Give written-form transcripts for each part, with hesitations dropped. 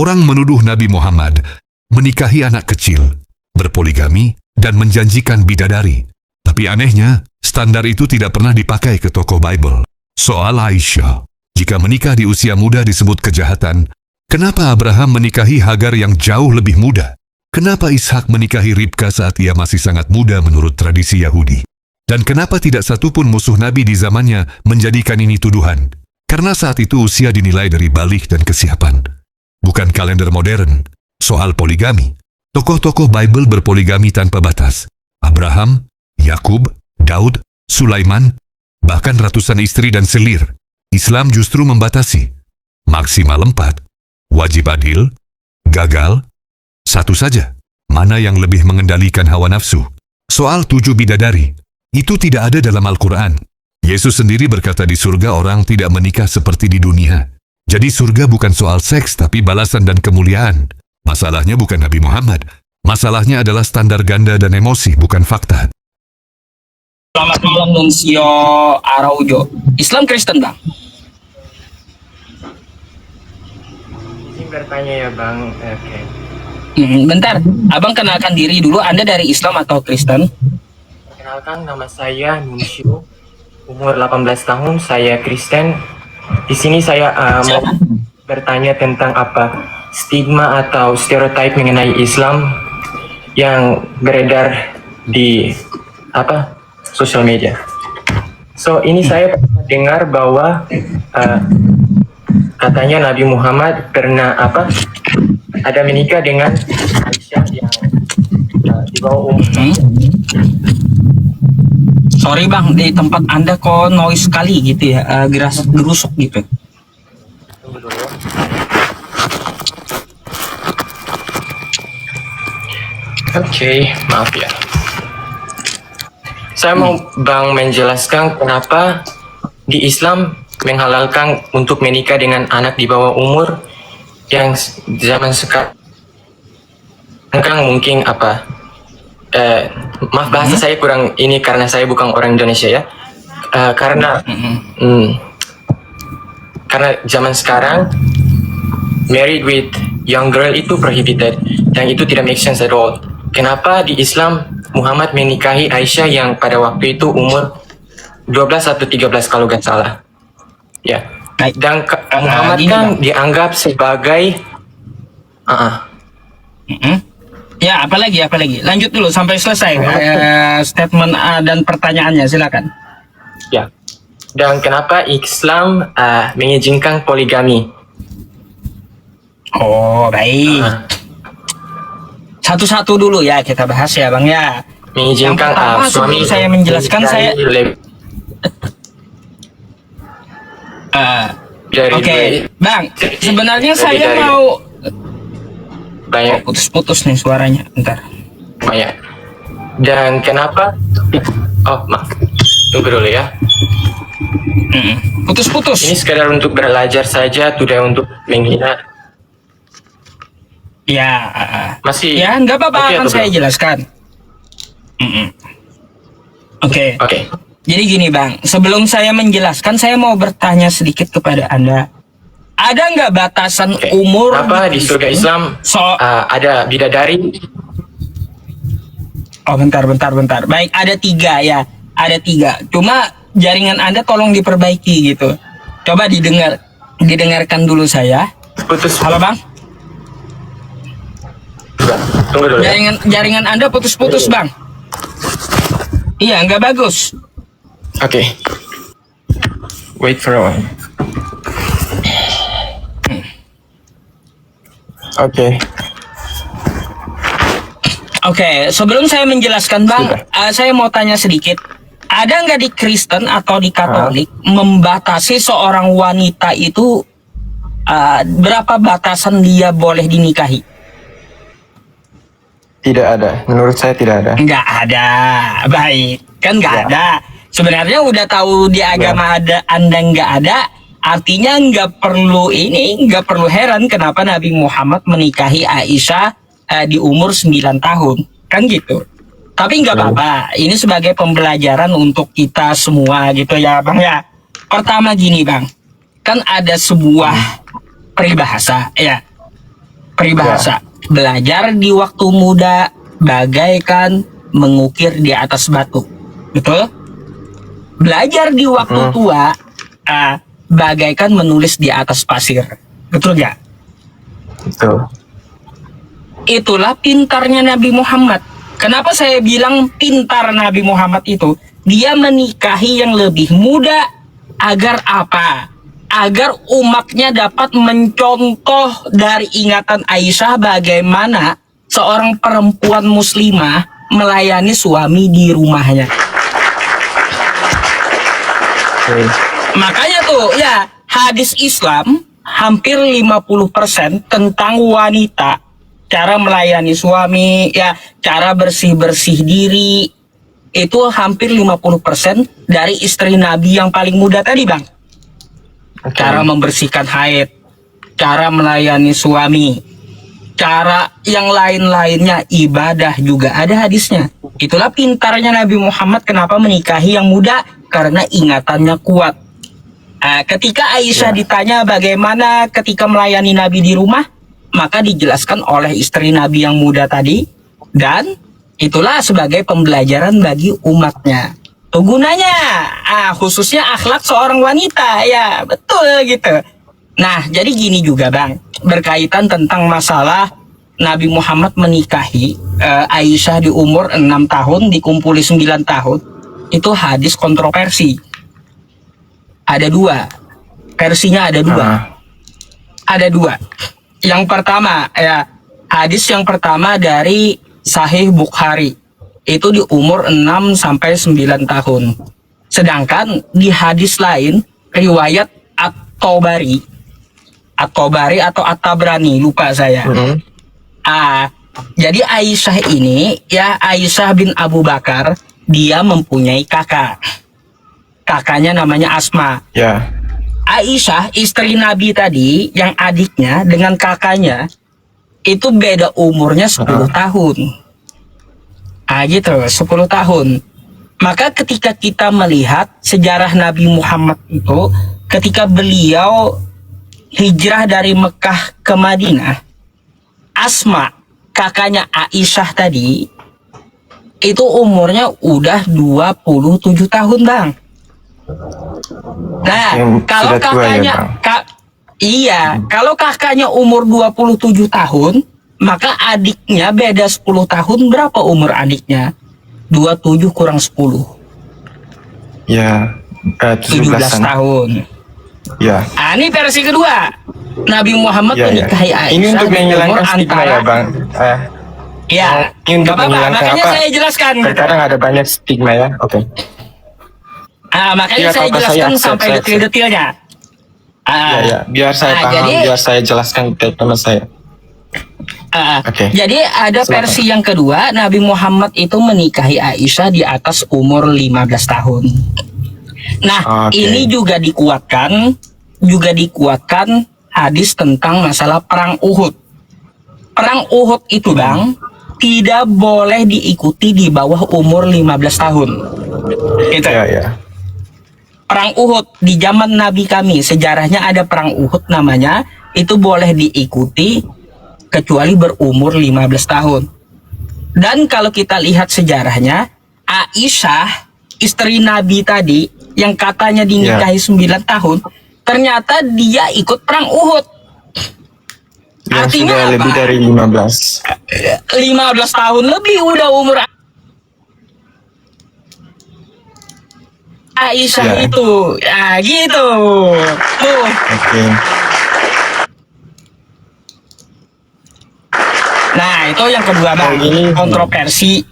Orang menuduh Nabi Muhammad menikahi anak kecil, berpoligami, dan menjanjikan bidadari. Tapi anehnya, standar itu tidak pernah dipakai ke tokoh Bible. Soal Aisyah, jika menikah di usia muda disebut kejahatan, kenapa Abraham menikahi Hagar yang jauh lebih muda? Kenapa Ishak menikahi Ribka saat ia masih sangat muda menurut tradisi Yahudi? Dan kenapa tidak satupun musuh Nabi di zamannya menjadikan ini tuduhan? Karena saat itu usia dinilai dari balik dan kesiapan. Bukan kalender modern. Soal poligami, tokoh-tokoh Bible berpoligami tanpa batas. Abraham, Yakub, Daud, Sulaiman, bahkan ratusan istri dan selir. Islam justru membatasi. Maksimal 4, wajib adil, gagal, satu saja. Mana yang lebih mengendalikan hawa nafsu? Soal 7 bidadari, itu tidak ada dalam Al-Quran. Yesus sendiri berkata di surga orang tidak menikah seperti di dunia. Jadi surga bukan soal seks tapi balasan dan kemuliaan. Masalahnya bukan Nabi Muhammad. Masalahnya adalah standar ganda dan emosi, bukan fakta. Selamat malam Nuncio Araujo. Islam Kristen Bang? Izin bertanya ya Bang. Oke. Bentar, Abang kenalkan diri dulu. Anda dari Islam atau Kristen? Perkenalkan, nama saya Nuncio. Umur 18 tahun, saya Kristen. Di sini saya mau bertanya tentang apa stigma atau stereotip mengenai Islam yang beredar di sosial media. So ini saya pernah dengar bahwa katanya Nabi Muhammad pernah ada menikah dengan Aisyah yang di bawah umur. Sorry Bang, di tempat Anda kok noise sekali gitu ya, gerusuk gitu. Tunggu dulu ya. Oke, maaf ya. Saya mau Bang menjelaskan kenapa di Islam menghalalkan untuk menikah dengan anak di bawah umur yang zaman sekarang mungkin maaf bahasa saya kurang ini karena saya bukan orang Indonesia ya. Karena zaman sekarang married with young girl itu prohibited dan itu tidak make sense at all. Kenapa di Islam Muhammad menikahi Aisyah yang pada waktu itu umur 12 atau 13 kalau gak salah. Ya. Dan Muhammad kan dianggap sebagai Ya, apalagi. Lanjut dulu sampai selesai statement dan pertanyaannya, silakan. Ya. Dan kenapa Islam mengizinkan poligami? Oh, baik. Satu-satu dulu ya kita bahas ya Bang ya. Mengizinkan suami saya menjelaskan saya Oke, Bang. Sebenarnya saya mau banyak putus-putus nih suaranya. Bentar. Banyak. Dan kenapa? Oh, maaf. Tunggu dulu ya. Putus-putus. Ini sekedar untuk belajar saja, tidak untuk menghina. Ya, masih. Ya, nggak apa-apa, akan saya jelaskan. Oke. Jadi gini Bang, sebelum saya menjelaskan, saya mau bertanya sedikit kepada Anda. Ada nggak batasan umur? Apa di surga Islam ada bidadari? Oh, bentar. Baik, ada 3 ya. Ada 3. Cuma jaringan Anda tolong diperbaiki gitu. Coba didengarkan dulu saya. Putus. Halo Bang. Tunggu dulu ya. Jaringan Anda putus-putus Bang. Iya, nggak bagus. Oke. Wait for a while. Oke, sebelum saya menjelaskan Bang, saya mau tanya sedikit. Ada nggak di Kristen atau di Katolik membatasi seorang wanita itu berapa batasan dia boleh dinikahi? Tidak ada, menurut saya tidak ada. Nggak ada, baik, kan nggak ada. Sebenarnya udah tahu di agama ada, Anda nggak ada, artinya nggak perlu heran kenapa Nabi Muhammad menikahi Aisyah di umur 9 tahun, kan gitu. Tapi nggak apa-apa, ini sebagai pembelajaran untuk kita semua gitu ya Bang ya. Pertama gini Bang, kan ada sebuah peribahasa ya. Peribahasa, belajar di waktu muda bagaikan mengukir di atas batu. Betul? Belajar di waktu tua bagaikan menulis di atas pasir. Betul gak? Betul. Itulah pintarnya Nabi Muhammad. Kenapa saya bilang pintar Nabi Muhammad itu? Dia menikahi yang lebih muda agar apa? Agar umatnya dapat mencontoh dari ingatan Aisyah bagaimana seorang perempuan muslimah melayani suami di rumahnya. Makanya tuh ya, hadis Islam hampir 50% tentang wanita, cara melayani suami, ya, cara bersih-bersih diri, itu hampir 50% dari istri Nabi yang paling muda tadi, Bang. Cara membersihkan haid, cara melayani suami, cara yang lain-lainnya, ibadah juga ada hadisnya. Itulah pintarnya Nabi Muhammad kenapa menikahi yang muda, karena ingatannya kuat. Ketika Aisyah ditanya bagaimana ketika melayani Nabi di rumah, maka dijelaskan oleh istri Nabi yang muda tadi, dan itulah sebagai pembelajaran bagi umatnya. Tuh gunanya, khususnya akhlak seorang wanita, ya betul gitu. Nah, jadi gini juga Bang, berkaitan tentang masalah Nabi Muhammad menikahi Aisyah di umur 6 tahun, dikumpuli 9 tahun, itu hadis kontroversi. Ada dua, versinya ada dua. Ada dua. Yang pertama, ya, hadis yang pertama dari Sahih Bukhari, itu di umur 6 sampai 9 tahun. Sedangkan di hadis lain, riwayat At-Tabari atau At-Tabrani, lupa saya. Jadi Aisyah ini, ya, Aisyah bin Abu Bakar, dia mempunyai kakak. Kakaknya namanya Asma. Ya. Aisyah, istri Nabi tadi, yang adiknya dengan kakaknya, itu beda umurnya 10 tahun. Gitu, 10 tahun. Maka ketika kita melihat sejarah Nabi Muhammad itu, ketika beliau hijrah dari Mekah ke Madinah, Asma, kakaknya Aisyah tadi, itu umurnya udah 27 tahun, Bang. Nah, kalau kakaknya, kalau kakaknya umur 27 tahun, maka adiknya beda 10 tahun. Berapa umur adiknya? 27 kurang 10. Ya, 17 tahun. Ya. Ini versi kedua. Nabi Muhammad menikahi Aisyah. Ini untuk di menghilangkan umur stigma ya, Bang. Ini untuk menghilangkan makanya saya jelaskan. Terkadang ada banyak stigma ya. Oke. Makanya saya jelaskan sampai detail-detailnya. Biar saya paham, biar saya jelaskan ke teman saya. Jadi ada versi yang kedua, Nabi Muhammad itu menikahi Aisyah di atas umur 15 tahun. Nah, ini juga dikuatkan hadis tentang masalah perang Uhud. Perang Uhud itu, Bang, tidak boleh diikuti di bawah umur 15 tahun. Gitu. Perang Uhud di zaman Nabi kami, sejarahnya ada perang Uhud namanya, itu boleh diikuti kecuali berumur 15 tahun. Dan kalau kita lihat sejarahnya, Aisyah, istri Nabi tadi, yang katanya dinikahi 9 tahun, ternyata dia ikut perang Uhud. Yang artinya sudah apa? Lebih dari 15. 15 tahun lebih udah umur Aisyah itu. Gitu. Tuh. Nah, itu yang kedua, Bang. Kontroversi.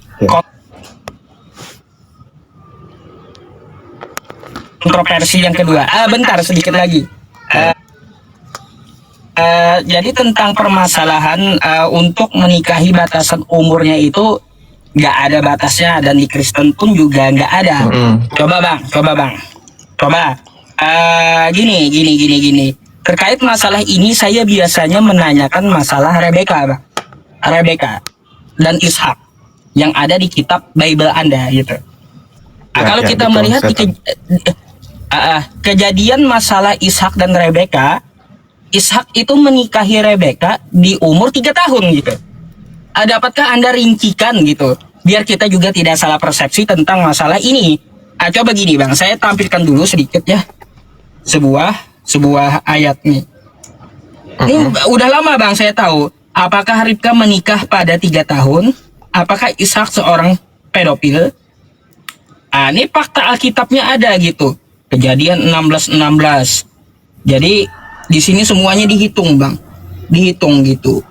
Kontroversi yang kedua. Bentar, sedikit lagi. Jadi tentang permasalahan untuk menikahi batasan umurnya itu nggak ada batasnya, dan di Kristen pun juga nggak ada. Coba bang. Gini. Terkait masalah ini saya biasanya menanyakan masalah Rebeka, Bang. Rebeka dan Ishak yang ada di kitab Bible Anda gitu. Kalau kita melihat di kejadian masalah Ishak dan Rebeka, Ishak itu menikahi Rebeka di umur 3 tahun gitu. Dapatkah Anda rincikan gitu, biar kita juga tidak salah persepsi tentang masalah ini? Coba gini Bang, saya tampilkan dulu sedikit ya, sebuah ayat nih. Ini udah lama Bang saya tahu. Apakah Ribka menikah pada 3 tahun? Apakah Ishak seorang pedofil? Ini fakta Alkitabnya ada gitu. Kejadian 16:16. Jadi di sini semuanya dihitung Bang. Dihitung gitu.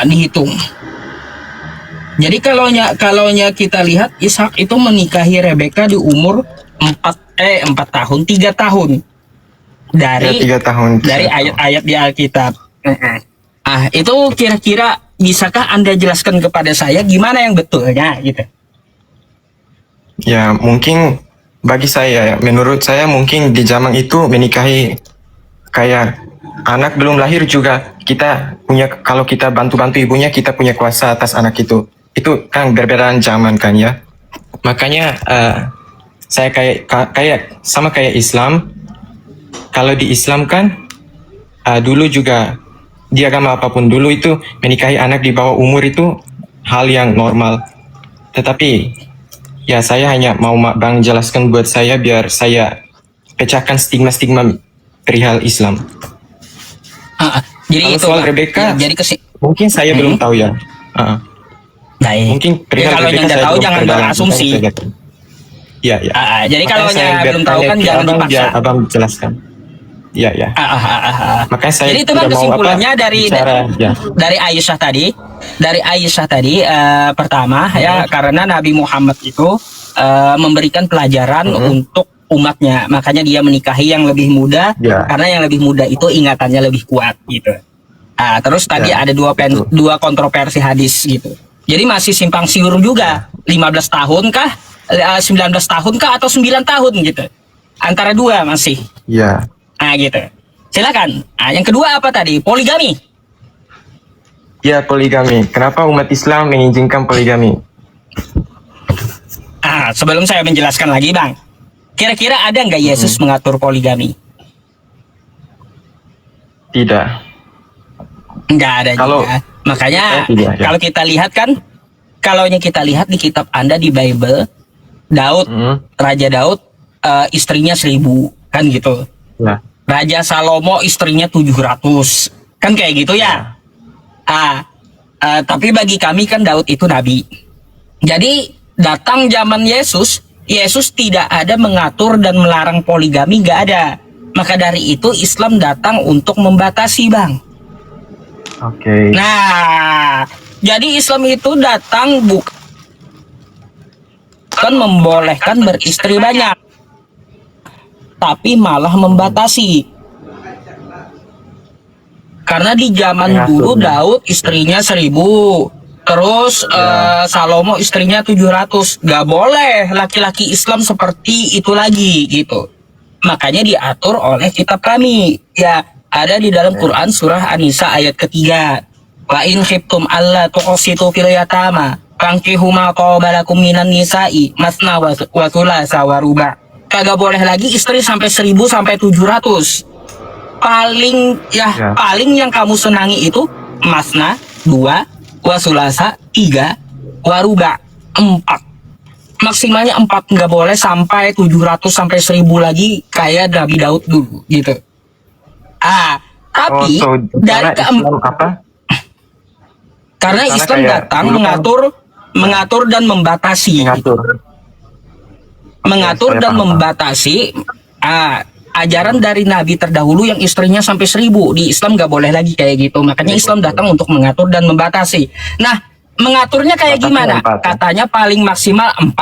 Dihitung. Jadi kalaunya kita lihat Ishak itu menikahi Rebeka di umur 4 tahun, 3 tahun. Dari 3 tahun. Dari ayat-ayat di Alkitab. Itu kira-kira bisakah Anda jelaskan kepada saya gimana yang betulnya gitu? Ya, mungkin bagi saya, menurut saya mungkin di zaman itu menikahi kayak anak belum lahir juga kita punya, kalau kita bantu-bantu ibunya kita punya kuasa atas anak itu. Itu kan berbedaan zaman kan ya. Makanya saya kayak sama kayak Islam. Kalau di Islam kan dulu juga di agama apapun dulu itu menikahi anak di bawah umur itu hal yang normal. Tetapi ya saya hanya mau Bang jelaskan buat saya biar saya pecahkan stigma-stigma perihal Islam. Jadi kalau itu soal Bang. Rebeka, Ya, jadi mungkin saya belum tahu ya. Baik. Mungkin perihal kalau Rebeka yang saya tahu belum jangan perdalam. berasumsi. Ya. Jadi kalau Makanya saya belum tahu kan bertanya ke jangan Abang, dipaksa. biar Abang jelaskan. Ya. Makanya saya Jadi itu Bang tidak mau kesimpulannya ya. dari Aisyah tadi. Dari Aisyah tadi pertama ya, karena Nabi Muhammad itu memberikan pelajaran untuk umatnya. Makanya dia menikahi yang lebih muda, karena yang lebih muda itu ingatannya lebih kuat gitu. Terus tadi ada dua kontroversi hadis gitu. Jadi masih simpang siur juga. 15 tahun kah? 19 tahun kah atau 9 tahun gitu. Antara dua masih. Ya. Gitu. Silakan. Yang kedua apa tadi? Poligami. Ya, poligami. Kenapa umat Islam mengizinkan poligami? Sebelum saya menjelaskan lagi Bang, kira-kira ada nggak Yesus mengatur poligami? Tidak. Nggak ada juga. Makanya kalau kita lihat kan, kalaunya kita lihat di kitab Anda di Bible, Daud, Raja Daud istrinya 1000 kan gitu. Ya. Raja Salomo istrinya 700 kan kayak gitu ya. Tapi bagi kami kan Daud itu nabi. Jadi datang zaman Yesus tidak ada mengatur dan melarang poligami, nggak ada. Maka dari itu Islam datang untuk membatasi Bang. Oke. Nah, jadi Islam itu datang bukan membolehkan beristri banyak, tapi malah membatasi. Karena di zaman dulu Daud istrinya 1000, terus Salomo istrinya 700. Gak boleh laki-laki Islam seperti itu lagi gitu. Makanya diatur oleh kitab kami. Ya, ada di dalam Quran surah An-Nisa ayat ketiga. Wa in khiftum alla tuqsitu fil yatama fankihu ma qabalakum minan nisa'i masna wa thulatha wa ruba'. Kagak boleh lagi istri sampai 1000 sampai 700. Paling yang kamu senangi itu masna 2, wa thulatha 3, wa ruba' 4. Maksimalnya 4, nggak boleh sampai 700 sampai 1000 lagi kayak Nabi Daud dulu gitu. Tapi dari karena Islam datang mengatur dan membatasi. Mengatur dan membatasi ajaran dari Nabi terdahulu yang istrinya sampai 1000. Di Islam nggak boleh lagi kayak gitu. Makanya Islam datang untuk mengatur dan membatasi. Nah, mengaturnya kayak gimana? Katanya paling maksimal 4.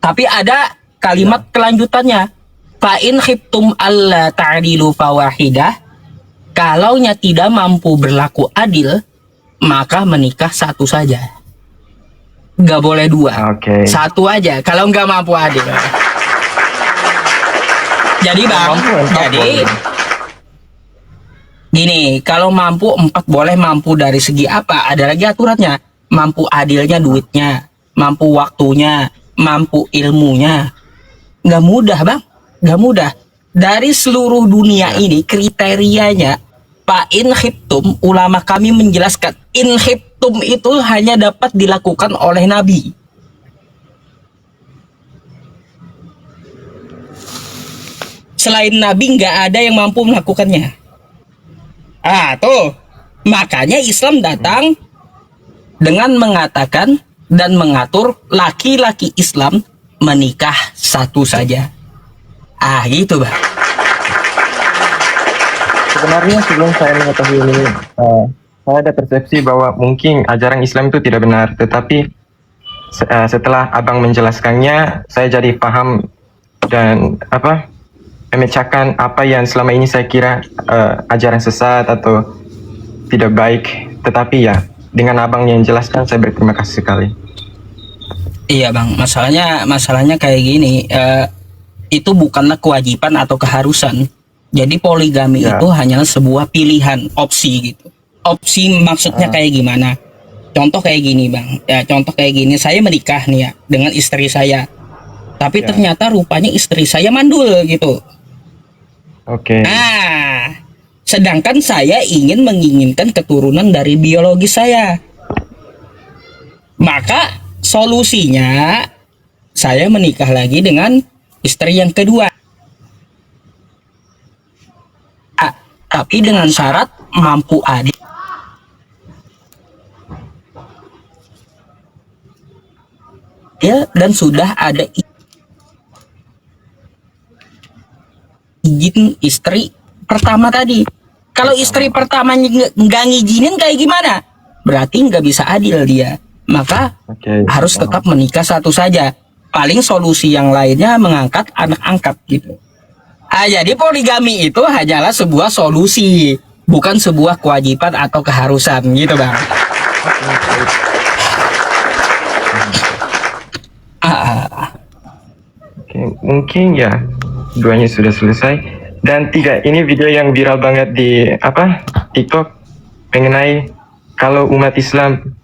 Tapi ada kalimat kelanjutannya. Fa in khiftum alla ta'dilu fawahidah. Kalaunya tidak mampu berlaku adil, maka menikah satu saja. Nggak boleh 2. Satu aja kalau nggak mampu adil. Jadi Bang, gini, kalau mampu 4 boleh, mampu dari segi apa? Ada lagi aturannya. Mampu adilnya duitnya, mampu waktunya, mampu ilmunya. Nggak mudah Bang, nggak mudah. Dari seluruh dunia ini kriterianya Pak in khiftum, ulama kami menjelaskan in khiftum itu hanya dapat dilakukan oleh Nabi. Selain Nabi nggak ada yang mampu melakukannya. Tuh, makanya Islam datang dengan mengatakan dan mengatur laki-laki Islam menikah satu saja. Gitu, Bang. Sebenarnya sebelum saya mengetahui ini, saya ada persepsi bahwa mungkin ajaran Islam itu tidak benar. Tetapi setelah abang menjelaskannya, saya jadi paham dan memecahkan apa yang selama ini saya kira ajaran sesat atau tidak baik. Tetapi ya, dengan abang yang jelaskan, saya berterima kasih sekali. Iya, Bang. Masalahnya kayak gini. Itu bukanlah kewajiban atau keharusan. Jadi poligami itu hanyalah sebuah pilihan, opsi gitu. Opsi maksudnya kayak gimana? Contoh kayak gini, Bang. Ya, contoh kayak gini. Saya menikah nih ya dengan istri saya. Tapi ternyata rupanya istri saya mandul gitu. Oke. Sedangkan saya menginginkan keturunan dari biologi saya. Maka solusinya saya menikah lagi dengan istri yang kedua. Tapi dengan syarat mampu adil. Dan sudah ada izin istri pertama tadi. Kalau istri pertamanya nggak ngizinin kayak gimana? Berarti nggak bisa adil dia. Maka harus tetap menikah satu saja. Paling solusi yang lainnya mengangkat anak angkat gitu. Jadi poligami itu hanyalah sebuah solusi, bukan sebuah kewajiban atau keharusan gitu, Bang. Oke, mungkin ya duanya sudah selesai. Dan ini video yang viral banget di TikTok mengenai kalau umat Islam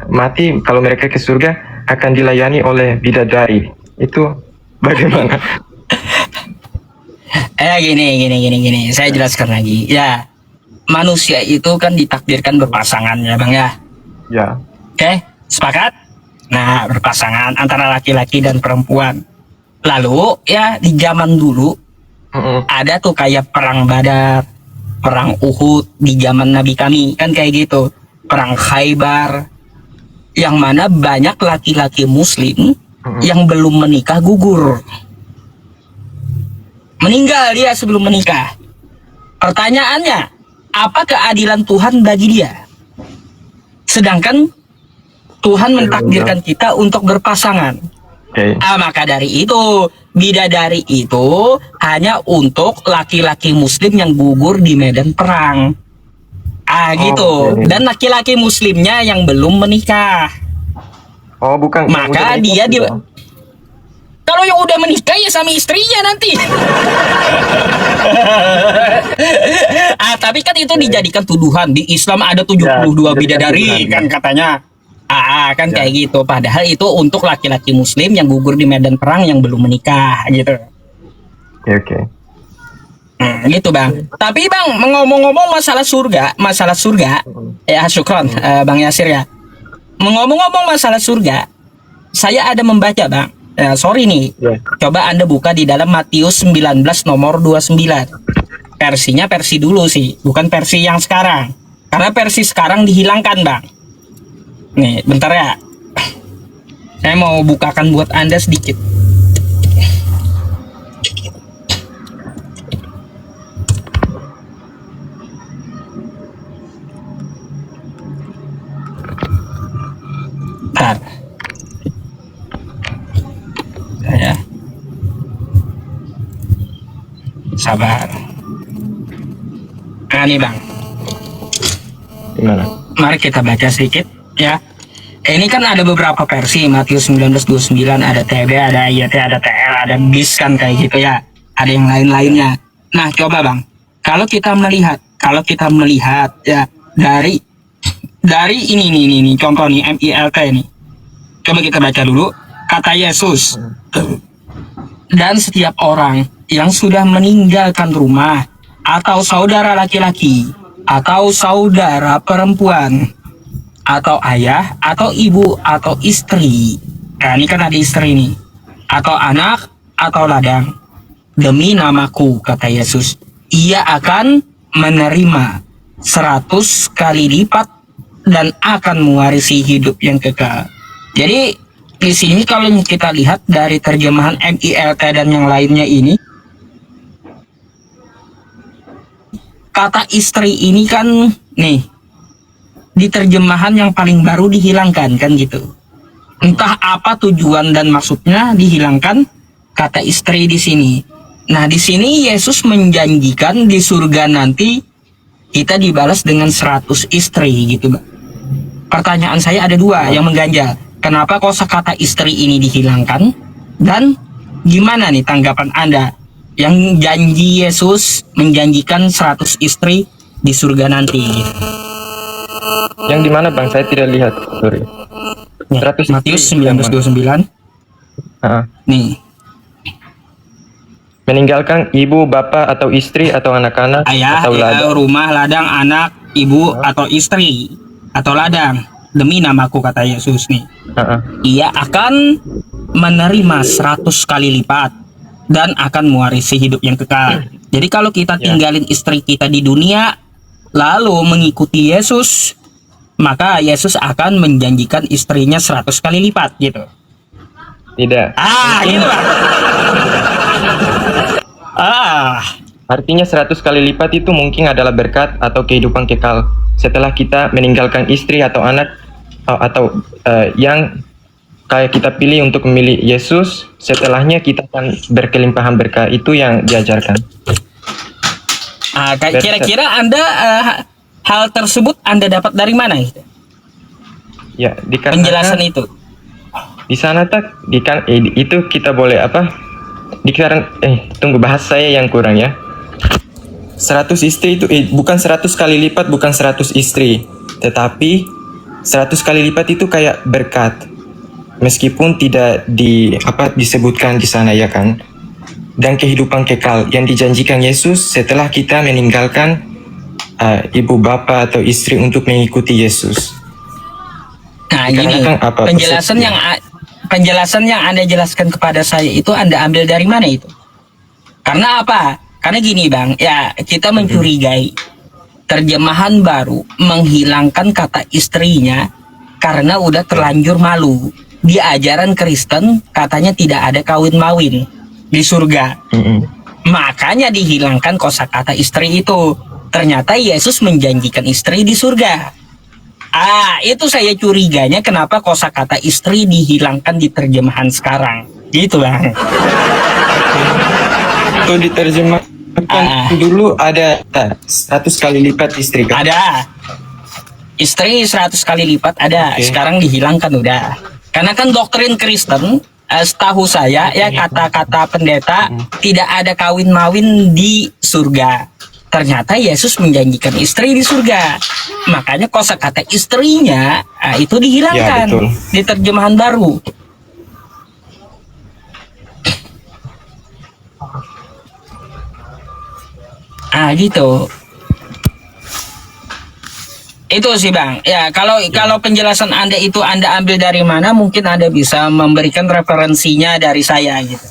mati, kalau mereka ke surga akan dilayani oleh bidadari. Itu bagaimana? Gini. Saya jelaskan lagi. Ya, manusia itu kan ditakdirkan berpasangan ya, Bang ya. Ya. Oke, sepakat? Nah, berpasangan antara laki-laki dan perempuan. Lalu ya di zaman dulu ada tuh kayak perang Badar, perang Uhud di zaman Nabi kami kan kayak gitu. Perang Khaybar, yang mana banyak laki-laki Muslim yang belum menikah gugur. Meninggal dia sebelum menikah. Pertanyaannya, apa keadilan Tuhan bagi dia? Sedangkan Tuhan mentakdirkan kita untuk berpasangan. Maka dari itu, bidadari itu hanya untuk laki-laki Muslim yang gugur di medan perang. Gitu. Dan laki-laki Muslimnya yang belum menikah. Bukan. Maka dia kalau yang udah menikah ya sama istrinya nanti. Tapi kan itu dijadikan tuduhan. Di Islam ada 72 bidadari kan katanya. Kan kayak gitu. Padahal itu untuk laki-laki Muslim yang gugur di medan perang yang belum menikah gitu. Oke. Gitu, Bang. Tapi Bang, ngomong-ngomong masalah surga, ya syukron Bang Yasir ya. Ngomong-ngomong masalah surga, saya ada membaca, Bang. Sorry nih, coba Anda buka di dalam Matius 19 nomor 29. Versinya versi dulu sih, bukan versi yang sekarang. Karena versi sekarang dihilangkan, Bang. Nih, bentar ya. Saya mau bukakan buat Anda sedikit. Bentar. Sabar. Nih, Bang. Gimana? Mari kita baca sedikit ya. Ini kan ada beberapa versi Matius 19:29, ada TB, ada IYT, ada TL, ada BIS kan kayak gitu ya. Ada yang lain-lainnya. Nah, coba Bang. Kalau kita melihat ya dari ini contoh nih MILT nih. Coba kita baca dulu kata Yesus. Dan setiap orang yang sudah meninggalkan rumah atau saudara laki-laki atau saudara perempuan, atau ayah, atau ibu, atau istri. Nah, ini kan ada istri nih. Atau anak, atau ladang. Demi namaku, kata Yesus, ia akan menerima 100 kali lipat dan akan mewarisi hidup yang kekal. Jadi di sini kalau kita lihat dari terjemahan MILT dan yang lainnya ini, kata istri ini kan nih di terjemahan yang paling baru dihilangkan kan gitu. Entah apa tujuan dan maksudnya dihilangkan kata istri di sini. Nah, di sini Yesus menjanjikan di surga nanti kita dibalas dengan 100 istri gitu, Mbak. Pertanyaan saya ada dua yang mengganjal. Kenapa kosakata istri ini dihilangkan? Dan gimana nih tanggapan Anda yang janji Yesus menjanjikan 100 istri di surga nanti gitu? Yang di mana Bang? Saya tidak lihat. Sorry. Ya, 100 Matius istri yang mana? 19:29. Nih, Meninggalkan ibu, bapak, atau istri, atau anak-anak, ayah, atau ladang. rumah, ladang, anak, ibu, atau istri, atau ladang. Demi namaku, kata Yesus nih. Ia akan menerima 100 kali lipat dan akan mewarisi hidup yang kekal. Jadi kalau kita tinggalin istri kita di dunia, lalu mengikuti Yesus, maka Yesus akan menjanjikan istrinya 100 kali lipat gitu. Tidak. Gitu Pak. Artinya 100 kali lipat itu mungkin adalah berkat atau kehidupan kekal setelah kita meninggalkan istri atau anak atau yang kayak kita pilih untuk memilih Yesus. Setelahnya kita akan berkelimpahan berkah, itu yang diajarkan. Kira-kira Anda hal tersebut Anda dapat dari mana itu? Ya, dikarenakan Penjelasan itu. di sana itu kita boleh apa? Tunggu, bahas saya yang kurang ya. 100 istri itu bukan 100 kali lipat, bukan 100 istri, tetapi 100 kali lipat itu kayak berkat. Meskipun tidak disebutkan di sana ya kan. Dan kehidupan kekal yang dijanjikan Yesus setelah kita meninggalkan ibu bapak atau istri untuk mengikuti Yesus. Nah, gini, penjelasan yang Anda jelaskan kepada saya itu Anda ambil dari mana itu? Karena apa? Karena gini Bang, ya kita mencurigai terjemahan baru menghilangkan kata istrinya karena udah terlanjur malu. Di ajaran Kristen katanya tidak ada kawin-mawin di surga. Makanya dihilangkan kosakata istri itu. Ternyata Yesus menjanjikan istri di surga. Itu saya curiganya kenapa kosakata istri dihilangkan di terjemahan sekarang. Gitu Bang. Itu diterjemahkan dulu ada 100 kali lipat istri kan? Ada. Istri 100 kali lipat ada. Sekarang dihilangkan udah. Karena kan doktrin Kristen, setahu saya ya kata-kata pendeta tidak ada kawin-mawin di surga. Ternyata Yesus menjanjikan istri di surga. Makanya kosakata istrinya itu dihilangkan di terjemahan baru. Gitu. Itu sih Bang. Ya, kalau penjelasan Anda itu Anda ambil dari mana, mungkin Anda bisa memberikan referensinya dari saya gitu.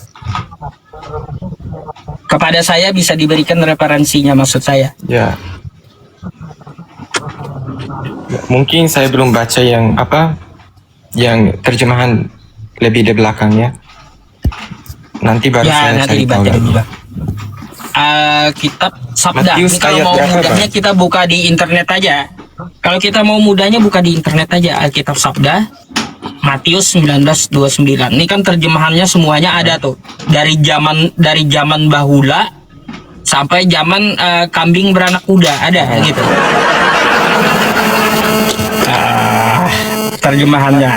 Kepada saya bisa diberikan referensinya, maksud saya. Ya. Mungkin saya belum baca yang terjemahan lebih di belakangnya. Nanti baru saya cari tahu lagi. Kitab Sabda. Kalau mau mudahnya kita buka di internet aja. Kalau kita mau mudahnya buka di internet aja, Alkitab Sabda Matius 19:29. Ini kan terjemahannya semuanya ada tuh. Dari zaman bahula sampai zaman kambing beranak kuda ada gitu. Terjemahannya.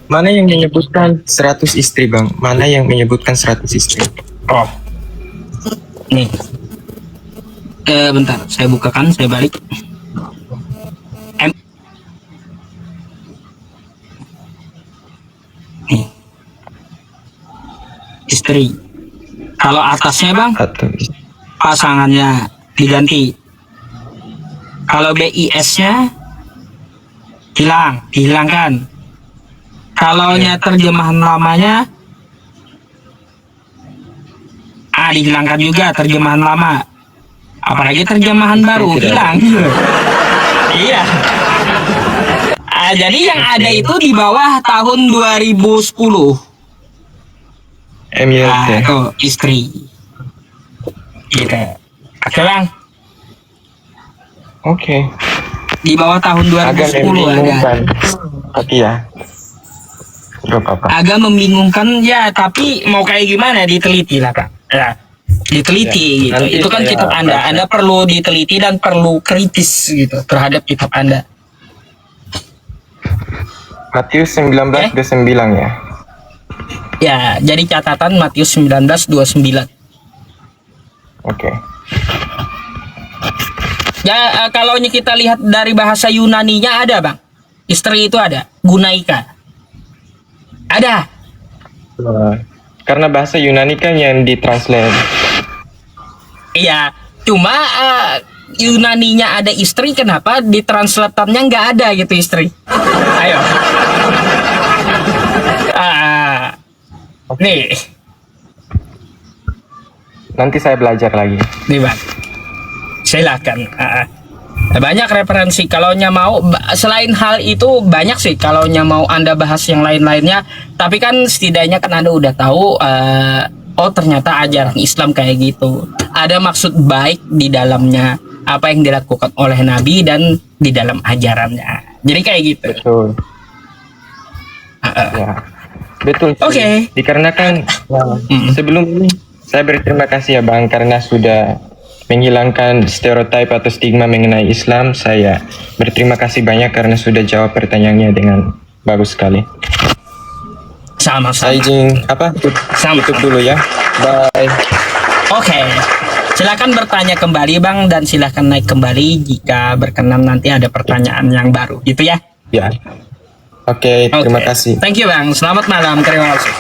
Mana yang menyebutkan 100 istri, Bang? Mana yang menyebutkan 100 istri? Oh. Nih. Bentar, saya bukakan, saya balik. Istri. Kalau atasnya Bang, pasangannya diganti. Kalau BIS-nya dihilangkan. Kalau terjemahan lamanya dihilangkan juga terjemahan lama. Apalagi terjemahan baru hilang. Iya. Jadi yang ada itu di bawah tahun 2010. MILT. Itu istri. Gitu. Oke Bang. Oke. Di bawah tahun Agak 2010 membingungkan. ada. Tapi ya. Gak apa-apa. Agak membingungkan ya, tapi mau kayak gimana diteliti lah Kak. Ya. Diteliti Ya, gitu. nanti Itu kan saya kitab Anda. baca. Anda perlu diteliti dan perlu kritis gitu terhadap kitab Anda. Matius 19:29 ya. Ya, jadi catatan Matius 19:29. Oke. Ya, kalau kita lihat dari bahasa Yunaninya ada, Bang. Istri itu ada, gunaika. Ada. Karena bahasa Yunani kan yang ditranslate. Iya, cuma Yunaninya ada istri, kenapa di translatannya nggak ada gitu istri? Ayo. Nih, Nanti saya belajar lagi. nih Bang. Silakan. Banyak referensi kalau mau selain hal itu banyak sih kalau mau Anda bahas yang lain-lainnya, tapi kan setidaknya kan Anda udah tahu oh ternyata ajaran Islam kayak gitu, ada maksud baik di dalamnya, apa yang dilakukan oleh Nabi dan di dalam ajarannya, jadi kayak gitu. Betul. Ya. Betul. Oke. Dikarenakan sebelum ini saya berterima kasih ya Bang karena sudah menghilangkan stereotip atau stigma mengenai Islam. Saya berterima kasih banyak karena sudah jawab pertanyaannya dengan bagus sekali. Saya Sama-sama. izin Sama. tutup dulu ya. Bye. Oke. Silakan bertanya kembali Bang, dan silakan naik kembali jika berkenan nanti ada pertanyaan yang baru gitu ya. Ya. Oke, terima Oke. kasih. Thank you Bang. Selamat malam. Terima kasih.